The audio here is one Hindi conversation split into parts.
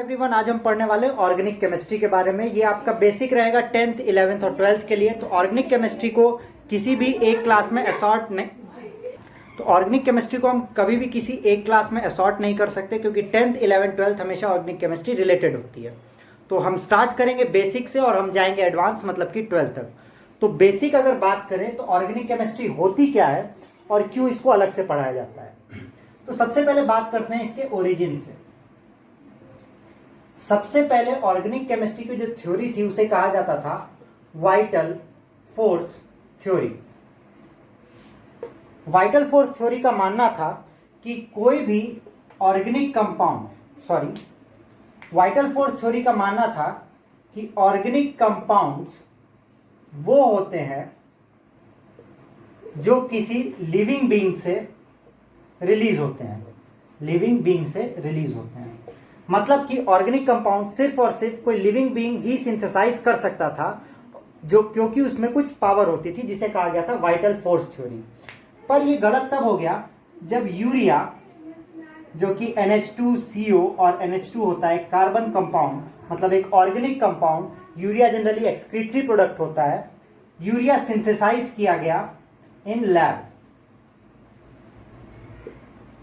एवरीवन, आज हम पढ़ने वाले ऑर्गेनिक केमिस्ट्री के बारे में। ये आपका बेसिक रहेगा 10th, 11th और 12th के लिए। तो ऑर्गेनिक केमिस्ट्री को किसी भी एक क्लास में असॉर्ट नहीं, तो ऑर्गेनिक केमिस्ट्री को हम कभी भी किसी एक क्लास में असॉर्ट नहीं कर सकते, क्योंकि 10th, 11th, 12th हमेशा ऑर्गेनिक केमिस्ट्री रिलेटेड होती है। तो हम स्टार्ट करेंगे बेसिक से और हम जाएंगे एडवांस, मतलब कि 12th तक। तो बेसिक अगर बात करें तो ऑर्गेनिक केमिस्ट्री होती क्या है और क्यों इसको अलग से पढ़ाया जाता है। तो सबसे पहले बात करते हैं इसके ओरिजिन से। सबसे पहले ऑर्गेनिक केमिस्ट्री की जो थ्योरी थी उसे कहा जाता था vital force theory. Vital force theory का मानना था कि कोई भी organic compound, vital force theory का मानना था कि ऑर्गेनिक कंपाउंड्स वो होते हैं जो किसी लिविंग बीइंग से रिलीज होते हैं, लिविंग बीइंग से रिलीज होते हैं। मतलब कि ऑर्गेनिक कंपाउंड सिर्फ और सिर्फ कोई लिविंग बीइंग ही सिंथेसाइज कर सकता था, जो क्योंकि उसमें कुछ पावर होती थी, जिसे कहा गया था वाइटल फोर्स थ्योरी। पर ये गलत तब हो गया जब यूरिया, जो कि NH2CO और NH2 होता है, कार्बन कंपाउंड, मतलब एक organic compound, urea generally excretory product होता है, यूरिया सिंथेसाइज किया गया in lab,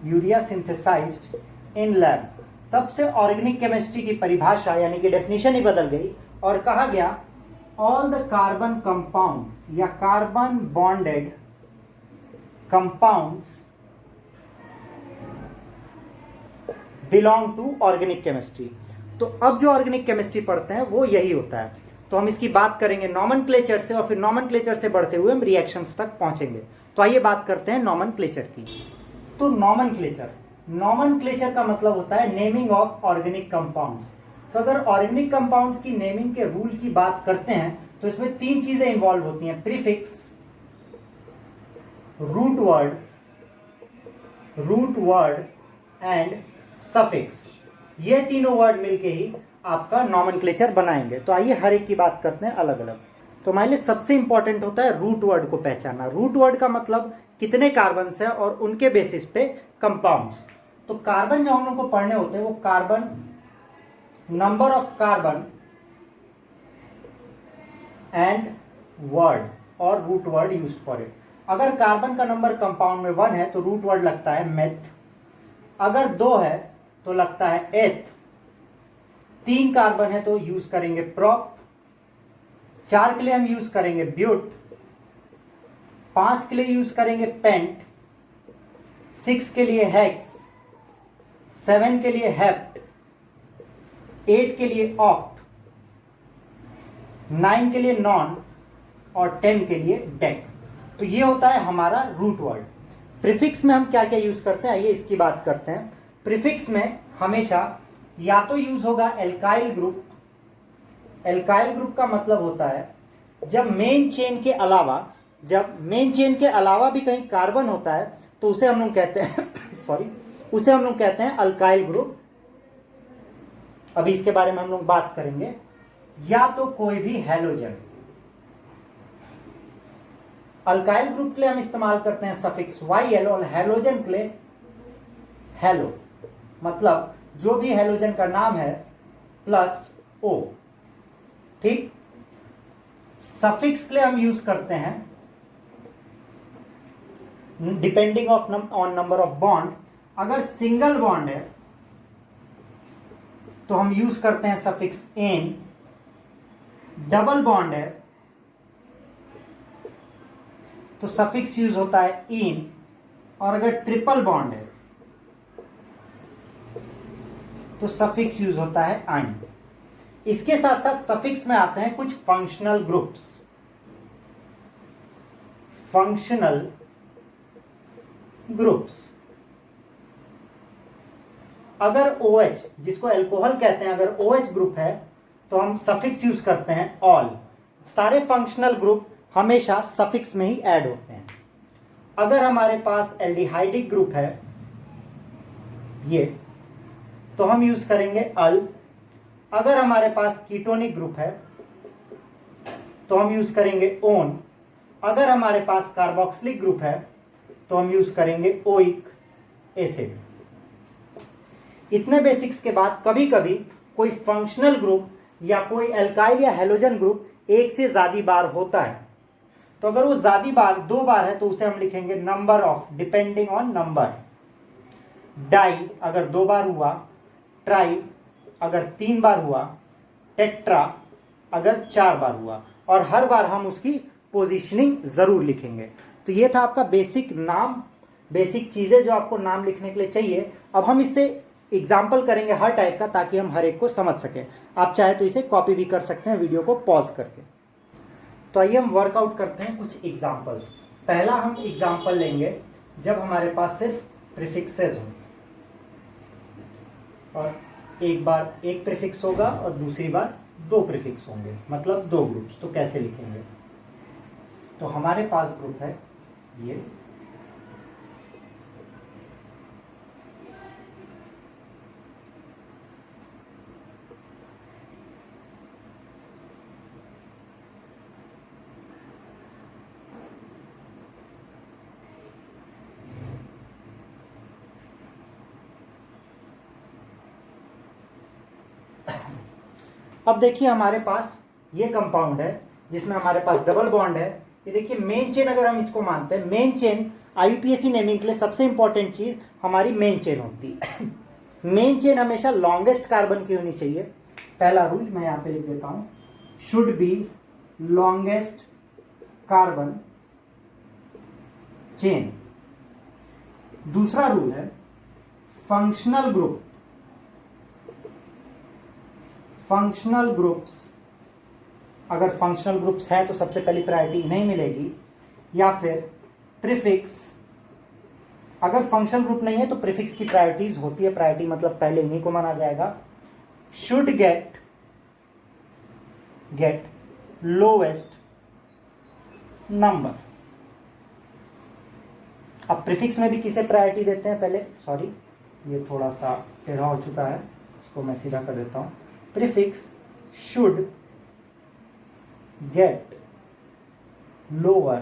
urea synthesized in lab. तब से ऑर्गेनिक केमिस्ट्री की परिभाषा यानी कि डेफिनेशन ही बदल गई और कहा गया ऑल द कार्बन कंपाउंड्स या carbon bonded compounds belong to organic chemistry. तो अब जो ऑर्गेनिक केमिस्ट्री पढ़ते हैं वो यही होता है। तो हम इसकी बात करेंगे नॉमेनक्लेचर से और फिर नॉमेनक्लेचर से बढ़ते हुए हम रिएक्शंस तक पहुंचेंगे। तो आइए बात करते हैं नॉमेनक्लेचर की। तो नॉमेनक्लेचर का मतलब होता है नेमिंग ऑफ ऑर्गेनिक कंपाउंड्स। तो अगर ऑर्गेनिक कंपाउंड्स की नेमिंग के रूल की बात करते हैं तो इसमें तीन चीजें इंवॉल्व होती हैं: prefix, root word and suffix. ये तीनों वर्ड मिलके ही आपका नॉमेनक्लेचर बनाएंगे। तो आइए हर एक की बात करते हैं अलग अलग। तो हमारे लिए सबसे इंपॉर्टेंट होता है रूट वर्ड को पहचानना। रूट वर्ड का मतलब कितने कार्बन है और उनके बेसिस पे कंपाउंड्स। तो कार्बन जो हम लोग को पढ़ने होते हैं वो carbon, number of carbon and word और root word used for it. अगर कार्बन का नंबर कंपाउंड में 1 है तो रूट वर्ड लगता है मेथ, अगर 2 है तो लगता है एथ, 3 कार्बन है तो यूज करेंगे प्रॉप, 4 के लिए हम यूज करेंगे ब्यूट, 5 के लिए यूज करेंगे पेंट, 6 के लिए हेक्स, 7 के लिए हेप्ट, 8 के लिए ऑक्ट, 9 के लिए नॉन और 10 के लिए डेक। तो ये होता है हमारा रूट वर्ड। प्रीफिक्स में हम क्या क्या यूज करते हैं, आइए इसकी बात करते हैं। प्रीफिक्स में हमेशा या तो यूज होगा एल्काइल ग्रुप। एल्काइल ग्रुप का मतलब होता है जब मेन चेन के अलावा भी कहीं कार्बन होता है तो उसे हम लोग कहते हैं उसे हम लोग कहते हैं अल्काइल ग्रुप। अभी इसके बारे में हम लोग बात करेंगे। या तो कोई भी हैलोजन, अल्काइल ग्रुप के लिए हम इस्तेमाल करते हैं सफिक्स YL और हैलोजन के लिए हेलो, मतलब जो भी हैलोजन का नाम है प्लस O। ठीक। सफिक्स के लिए हम यूज करते हैं depending on number of bond. अगर सिंगल बॉन्ड है तो हम यूज करते हैं सफिक्स एन, डबल बॉन्ड है तो सफिक्स यूज होता है इन, और अगर ट्रिपल बॉन्ड है तो सफिक्स यूज होता है आइन। इसके साथ साथ सफिक्स में आते हैं कुछ फंक्शनल ग्रुप्स। अगर OH, जिसको अल्कोहल कहते हैं, अगर OH ग्रुप है तो हम सफिक्स यूज करते हैं ऑल। सारे फंक्शनल ग्रुप हमेशा सफिक्स में ही ऐड होते हैं। अगर हमारे पास एल्डिहाइडिक ग्रुप है ये, तो हम यूज करेंगे अल। अगर हमारे पास कीटोनिक ग्रुप है तो हम यूज करेंगे ओन। अगर हमारे पास कार्बोक्सिलिक ग्रुप है तो हम यूज करेंगे ओइक एसिड। इतने बेसिक्स के बाद कभी कभी कोई फंक्शनल ग्रुप या कोई एल्काइल या हेलोजन ग्रुप एक से ज्यादा बार होता है, तो अगर वो ज्यादा बार 2 बार है तो उसे हम लिखेंगे number of, depending on number. Di अगर 2 बार हुआ, ट्राई अगर 3 बार हुआ, टेट्रा अगर 4 बार हुआ, और हर बार हम उसकी पोजीशनिंग जरूर लिखेंगे। तो ये था आपका बेसिक नाम, बेसिक चीजें जो आपको नाम लिखने के लिए चाहिए। अब हम इससे एग्जाम्पल करेंगे हर टाइप का, ताकि हम हर एक को समझ सकें। आप चाहे तो इसे कॉपी भी कर सकते हैं वीडियो को पॉज करके। तो आइए हम वर्कआउट करते हैं कुछ एग्जाम्पल्स। पहला हम एग्जाम्पल लेंगे जब हमारे पास सिर्फ प्रीफिक्सेस हो, और एक बार एक प्रीफिक्स होगा और दूसरी बार 2 प्रीफिक्स होंगे, मतलब 2 ग्रुप्स। तो कैसे लिखेंगे? तो हमारे पास ग्रुप है ये, अब देखिए हमारे पास ये कंपाउंड है जिसमें हमारे पास डबल बॉन्ड है। ये देखिए मेन चेन अगर हम इसको मानते हैं, मेन चेन आईयूपीएसी नेमिंग के लिए सबसे इंपॉर्टेंट चीज हमारी मेन चेन होती है। मेन चेन हमेशा लॉन्गेस्ट कार्बन की होनी चाहिए। पहला रूल मैं यहाँ पे लिख देता हूँ, should be longest carbon chain. दूसरा रूल है फंक्शनल ग्रुप, फंक्शनल ग्रुप्स, अगर फंक्शनल ग्रुप्स है तो सबसे पहली प्रायोरिटी इन्हें मिलेगी, या फिर प्रीफिक्स। अगर फंक्शनल ग्रुप नहीं है तो प्रीफिक्स की प्रायोरिटीज होती है, प्रायोरिटी मतलब पहले इन्हीं को माना जाएगा। Should get lowest number. अब प्रीफिक्स में भी किसे प्रायोरिटी देते हैं पहले, सॉरी ये थोड़ा सा टेढ़ा हो चुका है, इसको मैं सीधा कर देता हूं। Prefix should get lower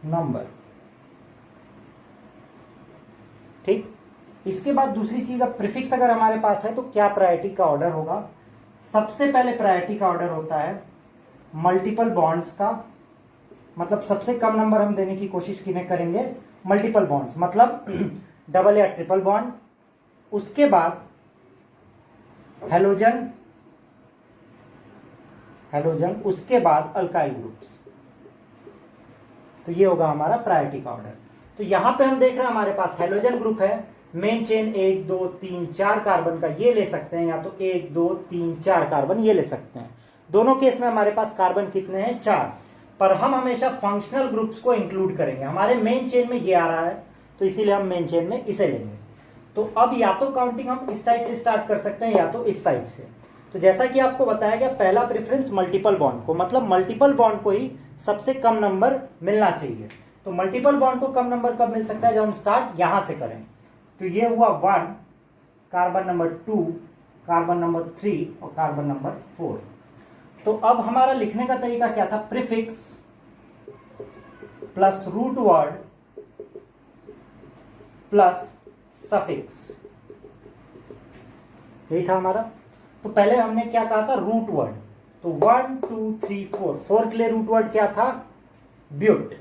number। ठीक, इसके बाद दूसरी चीज, अब प्रीफिक्स अगर हमारे पास है तो क्या प्रायोरिटी का ऑर्डर होगा? सबसे पहले प्रायोरिटी का ऑर्डर होता है मल्टीपल बॉन्ड्स का, मतलब सबसे कम नंबर हम देने की कोशिश किन्हें करेंगे? मल्टीपल बॉन्ड्स, मतलब डबल या ट्रिपल बॉन्ड। उसके बाद हेलोजन, उसके बाद अल्काइल ग्रुप्स। तो ये होगा हमारा प्रायोरिटी का ऑर्डर। तो यहां पे हम देख रहे हैं हमारे पास हेलोजन ग्रुप है, मेन चेन 1 2 3 4 कार्बन का ये ले सकते हैं, या तो 1 2 3 4 कार्बन ये ले सकते हैं। दोनों केस में हमारे पास कार्बन कितने हैं? 4। पर हम हमेशा फंक्शनल ग्रुप्स को इंक्लूड करेंगे। हमारे मेन चेन में ये आ रहा है तो इसीलिए हम मेन चेन में इसे लेंगे। तो अब या तो काउंटिंग हम इस साइड से स्टार्ट कर सकते हैं या तो इस साइड से। तो जैसा कि आपको बताया गया, पहला प्रेफरेंस मल्टीपल बॉन्ड को, मतलब मल्टीपल बॉन्ड को ही सबसे कम नंबर मिलना चाहिए। तो मल्टीपल बॉन्ड को कम नंबर कब मिल सकता है? जब हम स्टार्ट यहां से करें। तो ये हुआ 1, कार्बन नंबर 2, कार्बन नंबर 3 और कार्बन नंबर 4। तो अब हमारा लिखने का तरीका क्या था? Prefix plus root word plus suffix, यही था हमारा। तो पहले हमने क्या कहा था? Root word. तो 1 2 3 4, 4 के लिए रूट वर्ड क्या था? ब्यूट।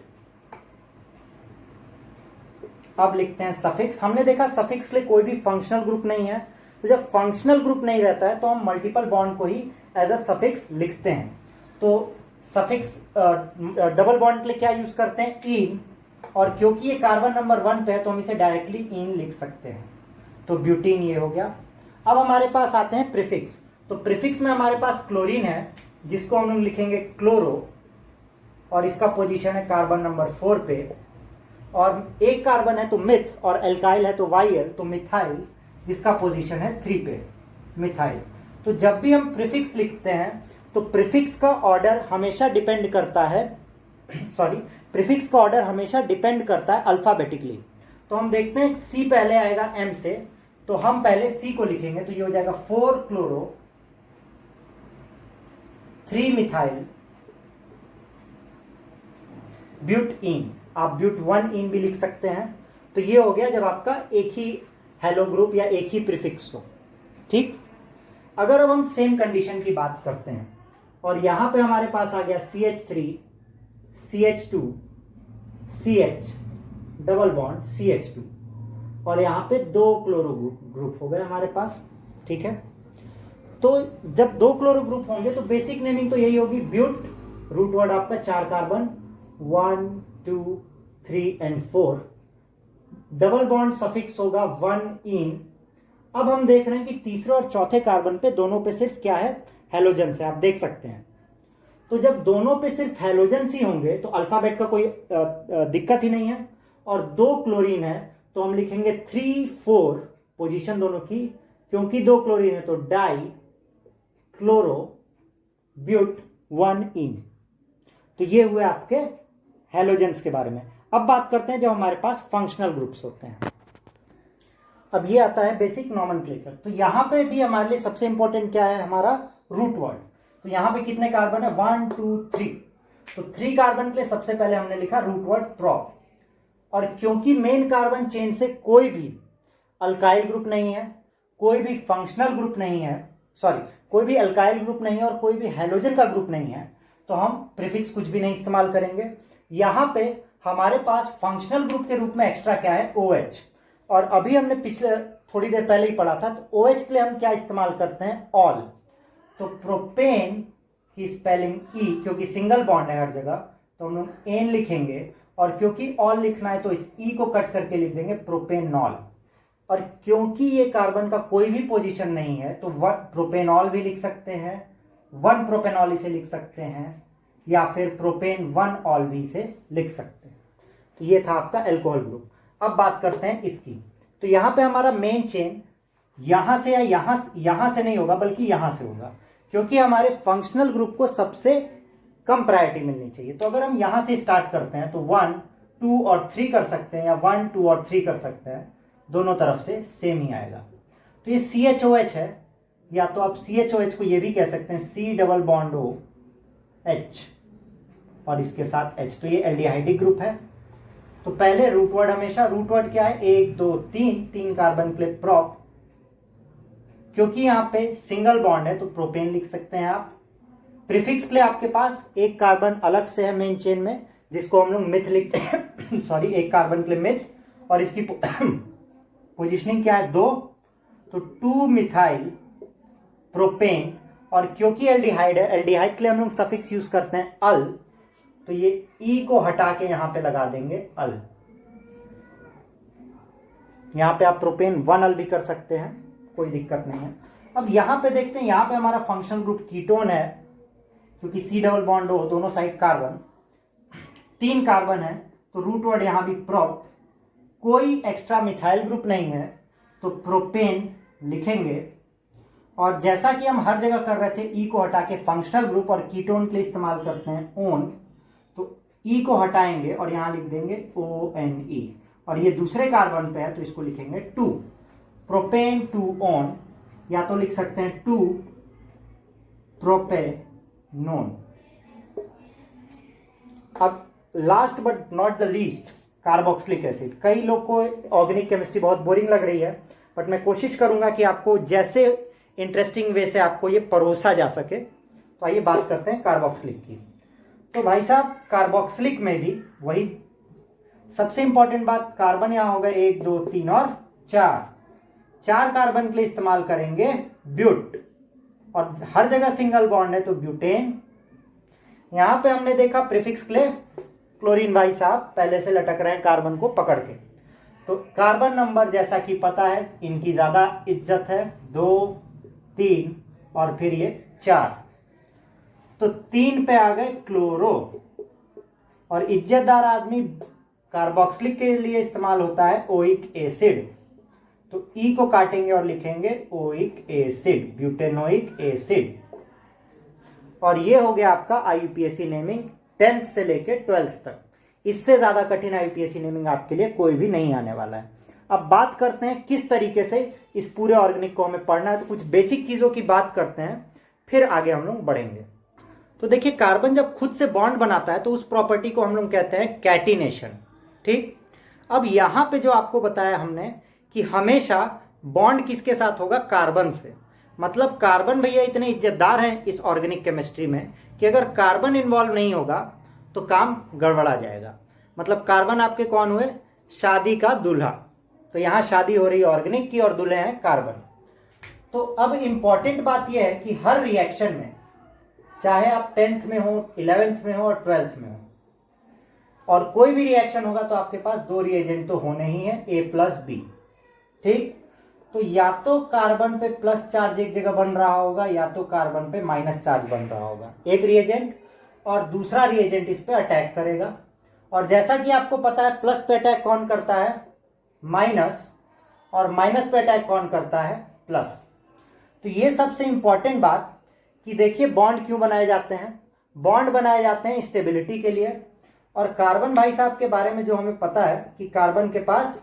अब लिखते हैं सफिक्स। हमने देखा सफिक्स के लिए कोई भी फंक्शनल ग्रुप नहीं है, तो जब फंक्शनल ग्रुप नहीं रहता है तो हम मल्टीपल बॉन्ड को ही एज अ सफिक्स लिखते हैं। तो सफिक्स डबल बॉन्ड के लिए क्या यूज करते हैं? इन। और क्योंकि ये कार्बन नंबर 1 पे है तो हम इसे डायरेक्टली इन लिख सकते हैं। तो ब्यूटीन ये हो गया। अब हमारे पास आते हैं प्रीफिक्स। तो प्रीफिक्स में हमारे पास क्लोरीन है, जिसको हम लोग लिखेंगे क्लोरो, और इसका पोजीशन है कार्बन नंबर 4 पे। और एक कार्बन है तो मिथ, और एल्काइल है तो वाइल, तो मिथाइल, जिसका पोजीशन है 3 पे, मिथाइल। तो जब भी हम प्रीफिक्स लिखते हैं तो प्रीफिक्स का ऑर्डर हमेशा डिपेंड करता है प्रीफिक्स का ऑर्डर हमेशा डिपेंड करता है अल्फाबेटिकली। तो हम देखते हैं सी पहले आएगा एम से, तो हम पहले सी को लिखेंगे। तो ये हो जाएगा 4 क्लोरो 3 मिथाइल ब्यूट इन। आप ब्यूट 1 इन भी लिख सकते हैं। तो ये हो गया जब आपका एक ही हेलो ग्रुप या एक ही प्रीफिक्स हो। ठीक, अगर अब हम सेम कंडीशन की बात करते हैं और यहां पे हमारे पास आ गया CH3 CH2 CH double bond CH2 और यहां पे 2 क्लोरो ग्रुप हो गए हमारे पास, ठीक है। तो जब 2 क्लोरो ग्रुप होंगे तो बेसिक नेमिंग तो यही होगी ब्यूट, रूट वर्ड आपका 4 carbon 1 2 3 and 4, double bond suffix होगा 1 इन। अब हम देख रहे हैं कि तीसरे और चौथे कार्बन पे दोनों पे सिर्फ क्या है, हेलोजन से, आप देख सकते हैं। तो जब दोनों पे सिर्फ हेलोजन ही होंगे तो अल्फाबेट का कोई दिक्कत ही नहीं है, और 2 क्लोरीन है तो हम लिखेंगे 3 4 पोजीशन दोनों की, क्योंकि 2 क्लोरीन है तो डाई क्लोरो ब्यूट 1 इन। तो ये हुए आपके हेलोजेंस के बारे में। अब बात करते हैं जब हमारे पास फंक्शनल ग्रुप्स होते हैं। अब ये आता है बेसिक नॉमेनक्लेचर। तो यहां पे भी हमारे लिए सबसे इंपॉर्टेंट क्या है, हमारा रूट वर्ड। तो यहां पे कितने कार्बन है, 1 2 3। तो 3 कार्बन के लिए सबसे पहले हमने लिखा रूट वर्ड प्रोप, और क्योंकि मेन कार्बन चेन से कोई भी अल्काइल ग्रुप नहीं है, कोई भी फंक्शनल ग्रुप नहीं है, सॉरी कोई भी अल्काइल ग्रुप नहीं है और कोई भी हैलोजन का ग्रुप नहीं है, तो हम प्रीफिक्स कुछ भी नहीं इस्तेमाल करेंगे। यहां पे हमारे पास फंक्शनल ग्रुप के रूप में एक्स्ट्रा क्या है, OH। और अभी हमने पिछले थोड़ी देर पहले ही पढ़ा था, तो OH के लिए हम क्या इस्तेमाल करते हैं, ऑल। तो प्रोपेन की स्पेलिंग ई, क्योंकि सिंगल बॉन्ड है हर जगह तो हम लोग एन लिखेंगे, और क्योंकि ऑल लिखना है तो इस ई को कट करके लिख देंगे प्रोपेनॉल। और क्योंकि ये कार्बन का कोई भी पोजीशन नहीं है तो प्रोपेनॉल भी लिख सकते हैं, 1 प्रोपेनॉल इसे लिख सकते हैं, या फिर प्रोपेन 1 ऑल भी इसे लिख सकते हैं। तो ये था आपका एल्कोहल ग्रुप। अब बात करते हैं इसकी। तो यहां पे हमारा मेन चेन यहां से या यहां से नहीं होगा, बल्कि यहां से होगा, क्योंकि हमारे फंक्शनल ग्रुप को सबसे कम प्रायोरिटी मिलनी चाहिए। तो अगर हम यहां से स्टार्ट करते हैं तो 1 2 और 3 कर सकते हैं, या 1 2 और 3 कर सकते हैं, दोनों तरफ से सेम ही आएगा। तो ये CHOH है, या तो आप CHOH को ये भी कह सकते हैं C double bond O H और इसके साथ H। तो ये एल्डिहाइडिक ग्रुप है। तो पहले रूट वर्ड, हमेशा रूट वर्ड क्या है, 1 2 3 कार्बन के लिए प्रोप, क्योंकि यहां पे सिंगल बॉन्ड है तो प्रोपेन लिख सकते हैं आप। प्रीफिक्स के लिए आपके पास एक कार्बन अलग से है मेन चेन में, जिसको हम लोग मिथ लिखते हैं सॉरी, एक कार्बन के लिए मिथ, और इसकी पोजिशनिंग क्या है, 2। तो 2 मिथाइल प्रोपेन, और क्योंकि एल्डिहाइड है, एल्डिहाइड के लिए हम लोग सफिक्स यूज करते हैं अल, तो ये ई को हटा के यहां पे लगा देंगे अल। यहां पे आप प्रोपेन 1 अल भी कर सकते हैं, कोई दिक्कत नहीं है। अब यहां पे देखते हैं, यहां पे हमारा फंक्शनल ग्रुप कीटोन है, क्योंकि C डबल बॉन्ड O, दोनों साइड कार्बन, 3 कार्बन है तो रूट वर्ड यहां भी प्रोप, कोई एक्स्ट्रा मिथाइल ग्रुप नहीं है तो प्रोपेन लिखेंगे। और जैसा कि हम हर जगह कर रहे थे, ई को हटा के फंक्शनल ग्रुप और कीटोन के लिए इस्तेमाल करते हैं ओन, तो ई को हटाएंगे और यहां लिख देंगे ONE, और ये दूसरे कार्बन पे है तो इसको लिखेंगे 2 प्रोपेन 2 ऑन, या तो लिख सकते हैं 2 प्रोपेनोन। अब last but not the least, carboxylic acid. कई लोग को ऑर्गेनिक केमिस्ट्री बहुत बोरिंग लग रही है, बट मैं कोशिश करूंगा कि आपको जैसे इंटरेस्टिंग वे से आपको ये परोसा जा सके। तो आइए बात करते हैं कार्बोक्सिलिक की। तो भाई साहब, कार्बोक्सिलिक में भी वही सबसे इंपॉर्टेंट बात, कार्बन यहां होगा 1 2 3 और 4 कार्बन के लिए इस्तेमाल करेंगे ब्यूट, और हर जगह सिंगल बॉन्ड है तो ब्यूटेन। यहां पे हमने देखा प्रीफिक्स के लिए क्लोरीन, भाई साहब पहले से लटक रहे हैं कार्बन को पकड़ के। तो कार्बन नंबर जैसा कि पता है, इनकी ज्यादा इज्जत है, 2 3 और फिर ये 4। तो 3 पे आ गए क्लोरो, और इज्जतदार आदमी कार्बोक्सिलिक के लिए इस्तेमाल होता है ओइक एसिड। तो ई को काटेंगे और लिखेंगे ओइक एसिड, ब्यूटेनोइक एसिड। और ये हो गया आपका IUPAC नेमिंग 10th से लेके 12th तक। इससे ज्यादा कठिन IUPAC नेमिंग आपके लिए कोई भी नहीं आने वाला है। अब बात करते हैं किस तरीके से इस पूरे ऑर्गेनिक को हमें पढ़ना है। तो कुछ बेसिक चीजों की बात करते हैं, फिर आगे हम लोग बढ़ेंगे। तो देखिए, कार्बन जब खुद से बॉन्ड बनाता है तो उस प्रॉपर्टी को हम लोग कहते हैं कैटिनेशन, ठीक। अब यहां पे जो आपको बताया हमने कि हमेशा बॉन्ड किसके साथ होगा, कार्बन से, मतलब कार्बन भैया इतने इज्जतदार हैं इस ऑर्गेनिक केमिस्ट्री में कि अगर कार्बन इन्वॉल्व नहीं होगा तो काम गड़बड़ा जाएगा। मतलब कार्बन आपके कौन हुए? शादी का दूल्हा। तो यहाँ शादी हो रही है ऑर्गेनिक की और दूल्हे हैं कार्बन। तो अब इंपॉर्टेंट बात यह है कि हर रिएक्शन में, चाहे आप 10th में हो, 11th में हो और 12th में हो, और कोई भी रिएक्शन होगा तो आपके पास दो रिएजेंट तो होने ही है, A प्लस बी। ठीक, तो या तो कार्बन पे प्लस चार्ज एक जगह बन रहा होगा या तो कार्बन पे माइनस चार्ज बन रहा होगा, एक रिएजेंट, और दूसरा रिएजेंट इस पे अटैक करेगा। और जैसा कि आपको पता है प्लस पे अटैक कौन करता है? माइनस, और माइनस पे अटैक कौन करता है? प्लस। तो ये सबसे इंपॉर्टेंट बात कि देखिए बॉन्ड क्यों बनाए जाते हैं। बॉन्ड बनाए जाते हैं स्टेबिलिटी के लिए। और कार्बन भाई साहब के बारे में जो हमें पता है कि कार्बन के पास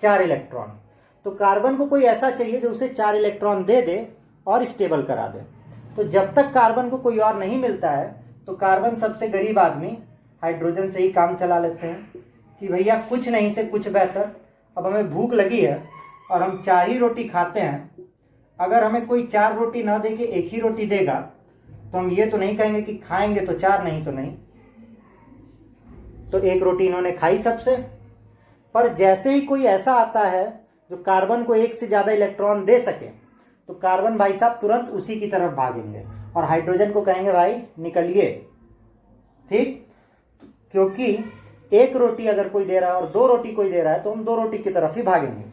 4 इलेक्ट्रॉन, तो कार्बन को कोई ऐसा चाहिए जो उसे 4 इलेक्ट्रॉन दे दे और स्टेबल करा दे। तो जब तक कार्बन को कोई और नहीं मिलता है तो कार्बन सबसे गरीब आदमी हाइड्रोजन से ही काम चला लेते हैं कि भैया कुछ नहीं से कुछ बेहतर। अब हमें भूख लगी है और हम 4 ही रोटी खाते हैं, अगर हमें कोई 4 रोटी ना दे के एक ही रोटी देगा तो हम ये तो नहीं कहेंगे कि खाएंगे तो 4 नहीं तो नहीं। तो एक रोटी इन्होंने खाई सबसे। पर जैसे ही कोई ऐसा आता है जो कार्बन को एक से ज़्यादा इलेक्ट्रॉन दे सके तो कार्बन भाई साहब तुरंत उसी की तरफ भागेंगे और हाइड्रोजन को कहेंगे भाई निकलिए। ठीक, क्योंकि एक रोटी अगर कोई दे रहा है और 2 रोटी कोई दे रहा है तो हम 2 रोटी की तरफ ही भागेंगे।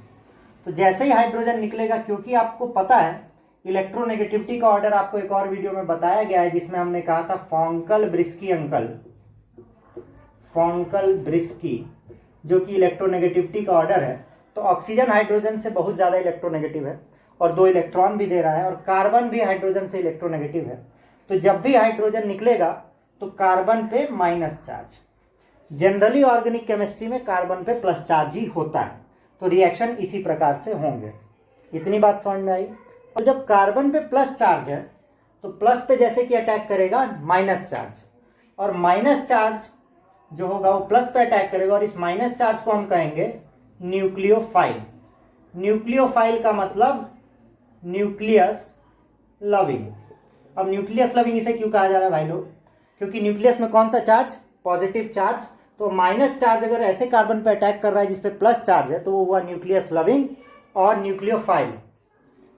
तो जैसे ही हाइड्रोजन निकलेगा, क्योंकि आपको पता है इलेक्ट्रोनेगेटिविटी का ऑर्डर आपको एक और वीडियो में बताया गया है जिसमें हमने कहा था फॉन्कल ब्रिस्की अंकल, फॉन्कल ब्रिस्की, जो कि इलेक्ट्रोनेगेटिविटी का ऑर्डर है। तो ऑक्सीजन हाइड्रोजन से बहुत ज़्यादा इलेक्ट्रोनेगेटिव है और 2 इलेक्ट्रॉन भी दे रहा है, और कार्बन भी हाइड्रोजन से इलेक्ट्रोनेगेटिव है। तो जब भी हाइड्रोजन निकलेगा तो कार्बन पे minus charge. Generally organic chemistry में कार्बन पे प्लस चार्ज ही होता है। तो रिएक्शन इसी प्रकार से होंगे। इतनी बात समझ में आई। और जब कार्बन पे प्लस चार्ज है तो प्लस पे जैसे कि अटैक करेगा माइनस चार्ज, और माइनस चार्ज जो होगा वो प्लस पे अटैक करेगा, और इस माइनस चार्ज को हम कहेंगे न्यूक्लियोफाइल। न्यूक्लियोफाइल का मतलब न्यूक्लियस लविंग। अब न्यूक्लियस लविंग इसे क्यों कहा जा रहा है भाई लोग? क्योंकि न्यूक्लियस में कौन सा चार्ज? Positive charge. तो माइनस चार्ज अगर ऐसे कार्बन पे अटैक कर रहा है जिसपे प्लस चार्ज है तो वो हुआ न्यूक्लियस लविंग और न्यूक्लियोफाइल।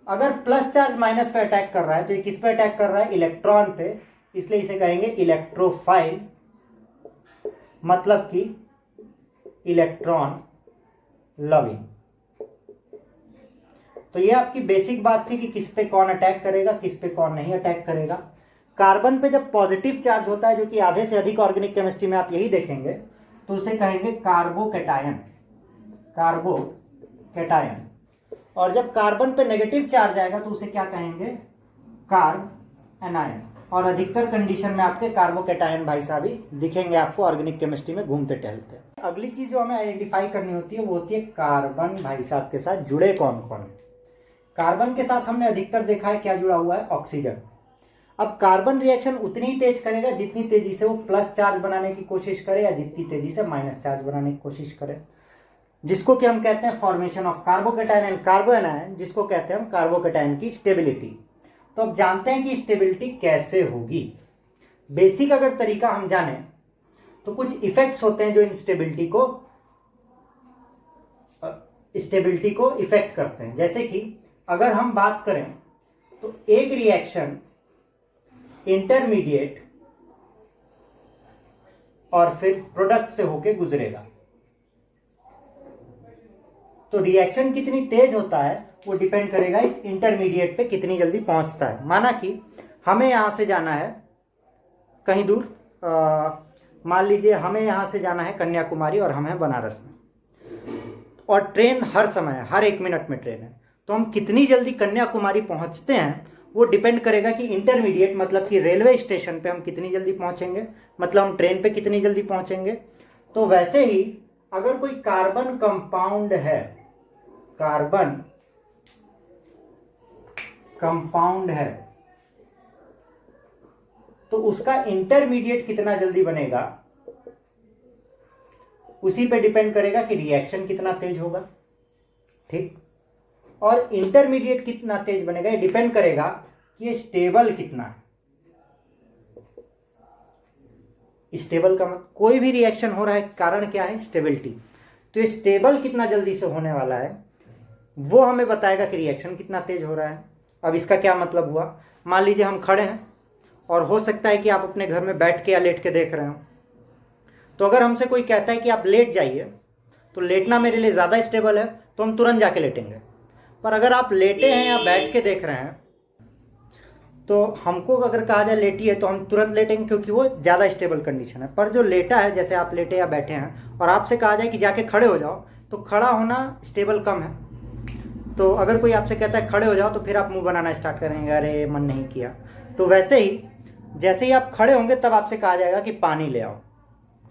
अगर प्लस चार्ज माइनस पे अटैक कर रहा है तो ये किस पे अटैक कर रहा है? इलेक्ट्रॉन पे, इसलिए इसे कहेंगे इलेक्ट्रोफाइल, मतलब कि इलेक्ट्रॉन लविंग। तो ये आपकी बेसिक बात थी कि किस पे कौन अटैक करेगा, किस पे कौन नहीं अटैक करेगा। कार्बन पे जब पॉजिटिव चार्ज होता है, जो कि आधे से अधिक ऑर्गेनिक केमिस्ट्री में आप यही देखेंगे, तो उसे कहेंगे कार्बोकैटायन, कार्बोकैटायन। और जब कार्बन पे नेगेटिव चार्ज आएगा तो उसे क्या कहेंगे? Carb anion. और अधिकतर कंडीशन में आपके कार्बोकैटायन भाई साहब ही दिखेंगे आपको ऑर्गेनिक केमिस्ट्री में घूमते टहलते। अगली चीज जो हमें आइडेंटिफाई करनी होती है वो होती है कार्बन भाई साहब के साथ जुड़े कौन कौन। कार्बन के साथ हमने अधिकतर देखा है क्या जुड़ा हुआ है? ऑक्सीजन। अब कार्बन रिएक्शन उतनी ही तेज करेगा जितनी तेजी से वो प्लस चार्ज बनाने की कोशिश करे या जितनी तेजी से माइनस चार्ज बनाने की कोशिश करे, जिसको कि हम कहते हैं फॉर्मेशन ऑफ कार्बोकैटायन एंड कार्बोएनायन, जिसको कहते हैं हम कार्बोकैटायन की स्टेबिलिटी। तो अब जानते हैं कि स्टेबिलिटी कैसे होगी। बेसिक अगर तरीका हम जाने तो कुछ इफेक्ट्स होते हैं जो इन स्टेबिलिटी को इफेक्ट करते हैं। जैसे कि अगर हम बात करें तो एक रिएक्शन इंटरमीडिएट और फिर प्रोडक्ट से होके गुजरेगा, तो रिएक्शन कितनी तेज होता है वो डिपेंड करेगा इस इंटरमीडिएट पे कितनी जल्दी पहुंचता है। माना कि हमें यहां से जाना है कहीं दूर, मान लीजिए हमें यहां से जाना है कन्याकुमारी और हम हैं बनारस में, और ट्रेन हर समय हर 1 मिनट में ट्रेन है, तो हम कितनी जल्दी कन्याकुमारी पहुंचते हैं वो डिपेंड करेगा कि इंटरमीडिएट मतलब कि रेलवे स्टेशन पे हम कितनी जल्दी पहुंचेंगे, मतलब हम ट्रेन पे कितनी जल्दी पहुंचेंगे। तो वैसे ही अगर कोई कार्बन कंपाउंड है, कार्बन कंपाउंड है, तो उसका इंटरमीडिएट कितना जल्दी बनेगा उसी पे डिपेंड करेगा कि रिएक्शन कितना तेज होगा। ठीक, और इंटरमीडिएट कितना तेज बनेगा ये डिपेंड करेगा कि ये स्टेबल कितना है। स्टेबल का मतलब कोई भी रिएक्शन हो रहा है, कारण क्या है? स्टेबिलिटी। तो ये स्टेबल कितना जल्दी से होने वाला है वो हमें बताएगा कि रिएक्शन कितना तेज हो रहा है। अब इसका क्या मतलब हुआ? मान लीजिए हम खड़े हैं और हो सकता है कि आप अपने घर में बैठ के या लेट के देख रहे हो, तो अगर हमसे कोई कहता है कि आप लेट जाइए, तो लेटना मेरे लिए ज़्यादा स्टेबल है, तो हम तुरंत जाके लेटेंगे। पर अगर आप लेटे हैं या बैठ के देख रहे हैं, तो हमको अगर कहा जाए लेटिए तो हम तुरंत लेटेंगे, क्योंकि वो ज़्यादा स्टेबल कंडीशन है। पर जो लेटा है, जैसे आप लेटे या बैठे हैं और आपसे कहा जाए कि जाके खड़े हो जाओ, तो खड़ा होना स्टेबल कम है। तो अगर कोई आपसे कहता है खड़े हो जाओ, तो फिर आप मुंह बनाना स्टार्ट करेंगे, अरे मन नहीं किया। तो वैसे ही जैसे ही आप खड़े होंगे तब आपसे कहा जाएगा कि पानी ले आओ।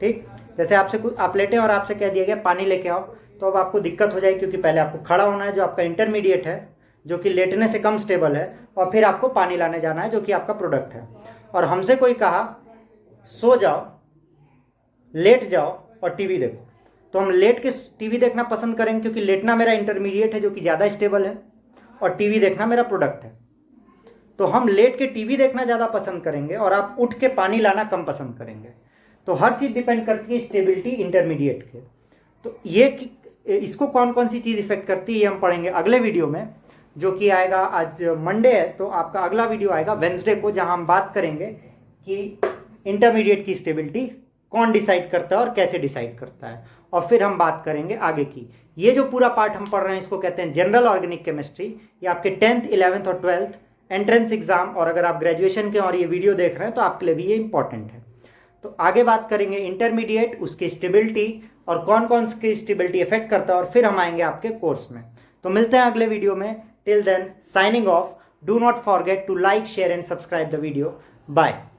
ठीक, जैसे आपसे आप लेटे और आपसे कह दिया गया पानी लेके आओ, तो अब आपको दिक्कत हो जाएगी, क्योंकि पहले आपको खड़ा होना है जो आपका इंटरमीडिएट है, जो कि लेटने से कम स्टेबल है, और फिर आपको पानी लाने जाना है जो कि आपका प्रोडक्ट है। और हमसे कोई कहा सो जाओ, लेट जाओ और टीवी देखो, तो हम लेट के टीवी देखना पसंद करेंगे, क्योंकि लेटना मेरा इंटरमीडिएट है जो कि ज़्यादा स्टेबल है, और टीवी देखना मेरा प्रोडक्ट है। तो हम लेट के टीवी देखना ज़्यादा पसंद करेंगे और आप उठ के पानी लाना कम पसंद करेंगे। तो हर चीज़ डिपेंड करती है स्टेबिलिटी इंटरमीडिएट के। तो ये इसको कौन कौन सी चीज़ इफेक्ट करती है हम पढ़ेंगे अगले वीडियो में, जो कि आएगा, आज मंडे है तो आपका अगला वीडियो आएगा वेंसडे को, जहां हम बात करेंगे कि इंटरमीडिएट की स्टेबिलिटी कौन डिसाइड करता है और कैसे डिसाइड करता है, और फिर हम बात करेंगे आगे की। ये जो पूरा पार्ट हम पढ़ रहे हैं इसको कहते हैं जनरल ऑर्गेनिक केमिस्ट्री। ये आपके 10th 11th और 12th एंट्रेंस एग्जाम, और अगर आप ग्रेजुएशन के और ये वीडियो देख रहे हैं तो आपके लिए भी ये इंपॉर्टेंट है। तो आगे बात करेंगे इंटरमीडिएट, उसकी स्टेबिलिटी और कौन कौन सी स्टेबिलिटी इफेक्ट करता है, और फिर हम आएंगे आपके कोर्स में। तो मिलते हैं अगले वीडियो में। Till then, signing off. Do not forget to like, share and subscribe the video. Bye.